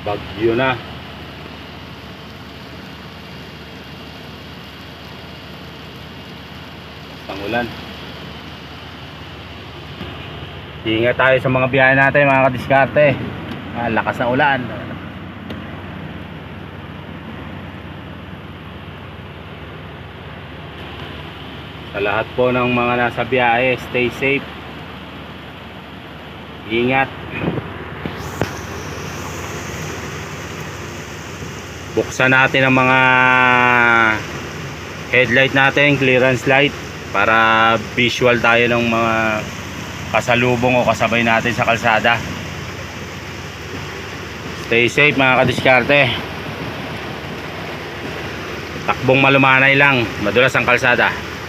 Bagyo na. Pangulan. Ingat tayo sa mga biyahe natin mga kadiskarte. Lakas ng ulan. Sa lahat po ng mga nasa biyahe, stay safe. Ingat. Buksan natin ang mga headlight natin, clearance light, para visual tayo ng mga kasalubong o kasabay natin sa kalsada. Stay safe mga kadiskarte. Takbong malumanay lang, madulas ang kalsada.